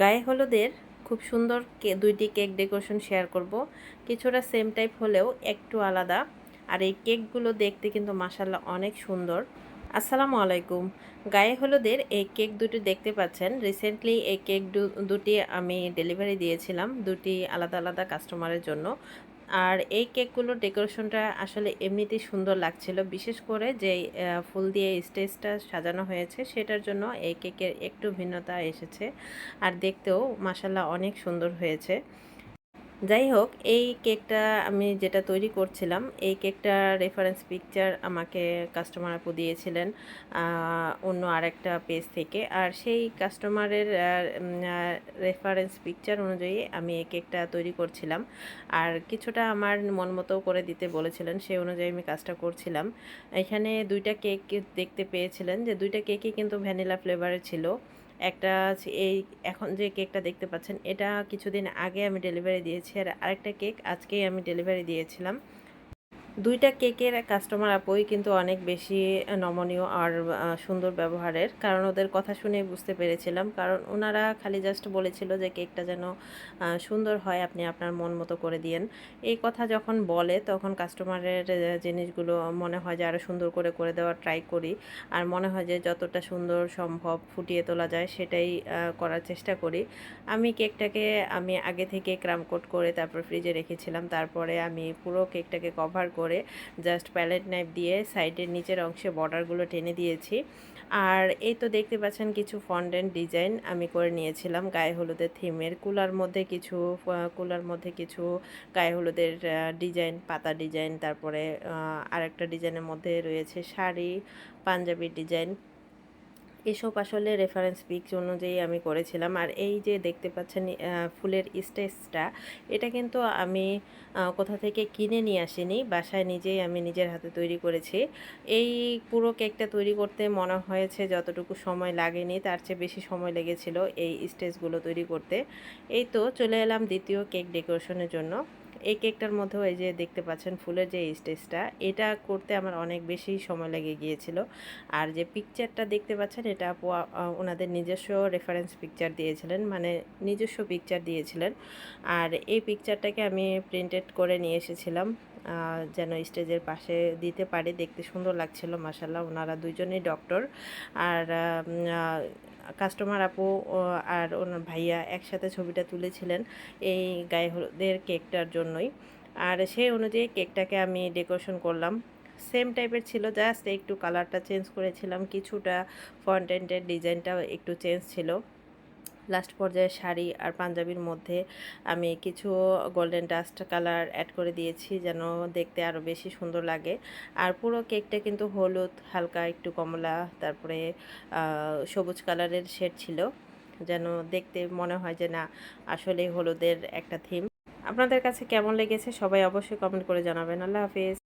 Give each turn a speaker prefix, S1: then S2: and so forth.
S1: গায়ে হলুদের খুব সুন্দর দুইটি কেক ডেকোরেশন শেয়ার করব। কিছুটা সেম টাইপ হলেও একটু আলাদা। আর এই কেকগুলো দেখতে কিন্তু মাশাল্লাহ অনেক সুন্দর। আসসালামু আলাইকুম। গায়ে হলুদের এই কেক দুটি দেখতে পাচ্ছেন। রিসেন্টলি এই কেক দুটি আমি ডেলিভারি দিয়েছিলাম দুটি আলাদা আলাদা কাস্টমারের জন্য। আর এই কেকগুলোর ডেকোরেশনটা আসলে এমনিতেই সুন্দর লাগছিল, বিশেষ করে যে ফুল দিয়ে স্টেজটা সাজানো হয়েছে সেটার জন্য এই কেকের একটু ভিন্নতা এসেছে। আর দেখতেও মাসাল্লাহ অনেক সুন্দর হয়েছে। যাই হোক, এই কেকটা আমি যেটা তৈরি করছিলাম, এই কেকটার রেফারেন্স পিকচার আমাকে কাস্টমার আপু দিয়েছিলেন অন্য আরেকটা পেজ থেকে। আর সেই কাস্টমারের রেফারেন্স পিকচার অনুযায়ী আমি এই কেকটা তৈরি করছিলাম। আর কিছুটা আমার মন মতো করে দিতে বলেছিলেন, সেই অনুযায়ী আমি কাজটা করছিলাম। এখানে দুইটা কেক দেখতে পেয়েছিলেন যে দুইটা কেকই কিন্তু ভ্যানিলা ফ্লেভারের ছিল। একটা এই এখন যে কেকটা দেখতে পাচ্ছেন এটা কিছুদিন আগে আমি ডেলিভারি দিয়েছি, আর আরেকটা কেক আজকেই আমি ডেলিভারি দিয়েছিলাম। দুইটা কেকের কাস্টমার আপুই কিন্তু অনেক বেশি নমনীয় আর সুন্দর ব্যবহারের, কারণ ওদের কথা শুনে বুঝতে পেরেছিলাম। কারণ ওনারা খালি জাস্ট বলেছিল যে কেকটা যেন সুন্দর হয়, আপনি আপনার মন মতো করে দিয়েন। এই কথা যখন বলে তখন কাস্টমারের জিনিসগুলো মনে হয় যে আরও সুন্দর করে করে দেওয়ার ট্রাই করি। আর মনে হয় যে যতটা সুন্দর সম্ভব ফুটিয়ে তোলা যায় সেটাই করার চেষ্টা করি। আমি কেকটাকে আগে থেকে ক্রাম কোট করে তারপর ফ্রিজে রেখেছিলাম। তারপরে আমি পুরো কেকটাকে কভার করে জাস্ট প্যালেট নাইফ দিয়ে সাইডের নিচের অংশে বর্ডারগুলো টেনে দিয়েছি। আর এই তো দেখতে পাচ্ছেন কিছু ফন্ডেন্ট ডিজাইন আমি করে নিয়েছিলাম গায়ে হলুদের থিমের। কুলার মধ্যে কিছু গায়ে হলুদের ডিজাইন, পাতা ডিজাইন, তারপরে আরেকটা ডিজাইনের মধ্যে রয়েছে শাড়ি, পাঞ্জাবি ডিজাইন। এসব আসলে রেফারেন্স পিক অনুযায়ী আমি করেছিলাম। আর এই যে দেখতে পাচ্ছেন ফুলের স্টেজটা, এটা কিন্তু আমি কোথা থেকে কিনে নিয়ে আসিনি, বাসায় নিজেই আমি নিজের হাতে তৈরি করেছি। এই পুরো কেকটা তৈরি করতে মনে হয়েছে যতটুকু সময় লাগেনি, তার চেয়ে বেশি সময় লেগেছিল এই স্টেজগুলো তৈরি করতে। এই তো চলে এলাম দ্বিতীয় কেক ডেকোরেশনের জন্য। এই কেকটার মধ্যেও এই যে দেখতে পাচ্ছেন ফুলের যে স্টেজটা, এটা করতে আমার অনেক বেশি সময় লেগে গিয়েছিল। আর যে পিকচারটা দেখতে পাচ্ছেন এটা আপু ওনাদের নিজস্ব রেফারেন্স পিকচার দিয়েছিলেন, মানে নিজস্ব পিকচার দিয়েছিলেন। আর এই পিকচারটাকে আমি প্রিন্টেড করে নিয়ে এসেছিলাম যেন স্টেজের পাশে দিতে পারি। দেখতে সুন্দর লাগছিল মাসাল্লাহ। ওনারা দুইজনেই ডক্টর। আর কাস্টমার আপু আর ওনার ভাইয়া একসাথে ছবিটা তুলেছিলেন এই গায়ে হলুদের কেকটার জন্যই। আর সেই অনুযায়ী কেকটাকে আমি ডেকোরেশন করলাম। সেম টাইপের ছিল, জাস্ট একটু কালারটা চেঞ্জ করেছিলাম, কিছুটা ফন্টেন্টের ডিজাইনটাও একটু চেঞ্জ ছিল। লাস্ট পর্যায়ে শাড়ি আর পাঞ্জাবির মধ্যে আমি কিছু গোল্ডেন ডাস্ট কালার অ্যাড করে দিয়েছি যেন দেখতে আরও বেশি সুন্দর লাগে। আর পুরো কেকটা কিন্তু হলুদ, হালকা একটু কমলা, তারপরে সবুজ কালারের শেড ছিল, যেন দেখতে মনে হয় যে না আসলে হলুদের একটা থিম। আপনাদের কাছে কেমন লেগেছে সবাই অবশ্যই কমেন্ট করে জানাবেন। আল্লাহ হাফিজ।